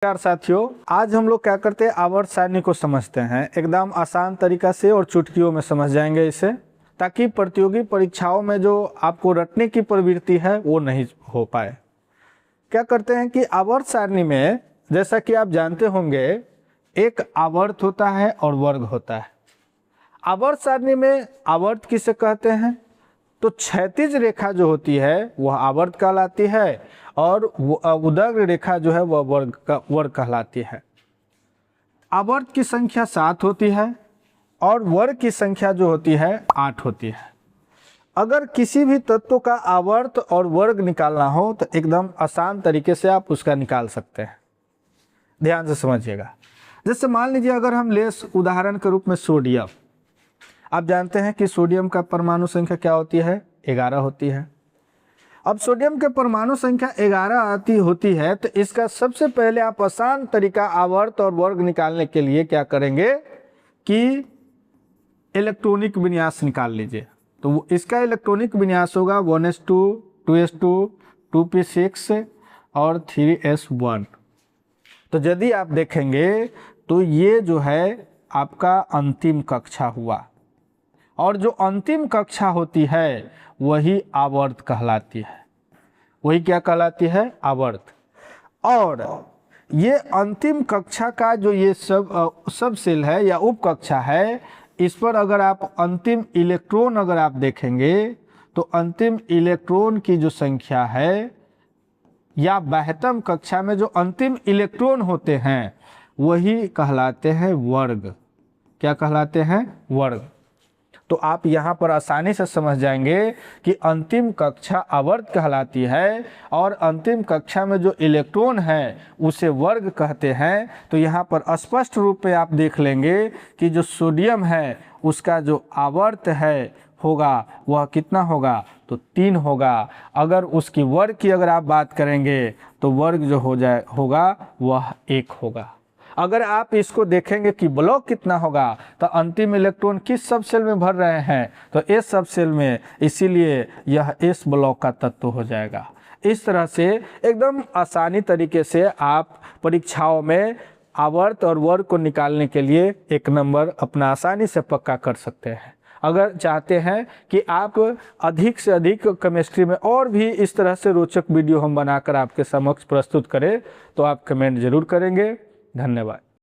नमस्कार साथियों, आज हम लोग क्या करते हैं, आवर्त सारणी को समझते हैं एकदम आसान तरीका से और चुटकियों में समझ जाएंगे इसे, ताकि प्रतियोगी परीक्षाओं में जो आपको रटने की प्रवृत्ति है वो नहीं हो पाए। क्या करते हैं कि आवर्त सारणी में, जैसा कि आप जानते होंगे, एक आवर्त होता है और वर्ग होता है। आवर्त सारणी में आवर्त किसे कहते हैं, तो क्षैतिज रेखा जो होती है वह आवर्त कहलाती है और उदग्र रेखा जो है वह वर्ग कहलाती है। आवर्त की संख्या 7 होती है और वर्ग की संख्या जो होती है 8 होती है। अगर किसी भी तत्व का आवर्त और वर्ग निकालना हो तो एकदम आसान तरीके से आप उसका निकाल सकते हैं। ध्यान से समझिएगा। जैसे मान लीजिए अगर हम ले उदाहरण के रूप में सोडियम, आप जानते हैं कि सोडियम का परमाणु संख्या क्या होती है, 11 होती है। अब सोडियम के परमाणु संख्या 11 होती है तो इसका सबसे पहले आप आसान तरीका आवर्त और वर्ग निकालने के लिए क्या करेंगे कि इलेक्ट्रॉनिक विन्यास निकाल लीजिए। तो इसका इलेक्ट्रॉनिक विन्यास होगा 1s2, 2s2, 2p6 और 3s1। तो यदि आप देखेंगे तो ये जो है आपका अंतिम कक्षा हुआ, और जो अंतिम कक्षा होती है वही आवर्त कहलाती है। वही क्या कहलाती है, आवर्त। और ये अंतिम कक्षा का जो ये सब सेल है या उप कक्षा है, इस पर अगर आप अंतिम इलेक्ट्रॉन अगर आप देखेंगे तो अंतिम इलेक्ट्रॉन की जो संख्या है या 72 कक्षा में जो अंतिम इलेक्ट्रॉन होते हैं वही कहलाते हैं वर्ग। क्या कहलाते हैं, वर्ग। तो आप यहाँ पर आसानी से समझ जाएंगे कि अंतिम कक्षा आवर्त कहलाती है और अंतिम कक्षा में जो इलेक्ट्रॉन है उसे वर्ग कहते हैं। तो यहाँ पर स्पष्ट रूप में आप देख लेंगे कि जो सोडियम है उसका जो आवर्त है होगा वह कितना होगा, तो 3 होगा। अगर उसकी वर्ग की अगर आप बात करेंगे तो वर्ग जो होगा वह 1 होगा। अगर आप इसको देखेंगे कि ब्लॉक कितना होगा, तो अंतिम इलेक्ट्रॉन किस सब सेल में भर रहे हैं, तो एस सब सेल में, इसीलिए यह एस ब्लॉक का तत्व हो जाएगा। इस तरह से एकदम आसानी तरीके से आप परीक्षाओं में आवर्त और वर्ग को निकालने के लिए 1 नंबर अपना आसानी से पक्का कर सकते हैं। अगर चाहते हैं कि आप अधिक से अधिक केमिस्ट्री में और भी इस तरह से रोचक वीडियो हम बनाकर आपके समक्ष प्रस्तुत करें तो आप कमेंट जरूर करेंगे। धन्यवाद।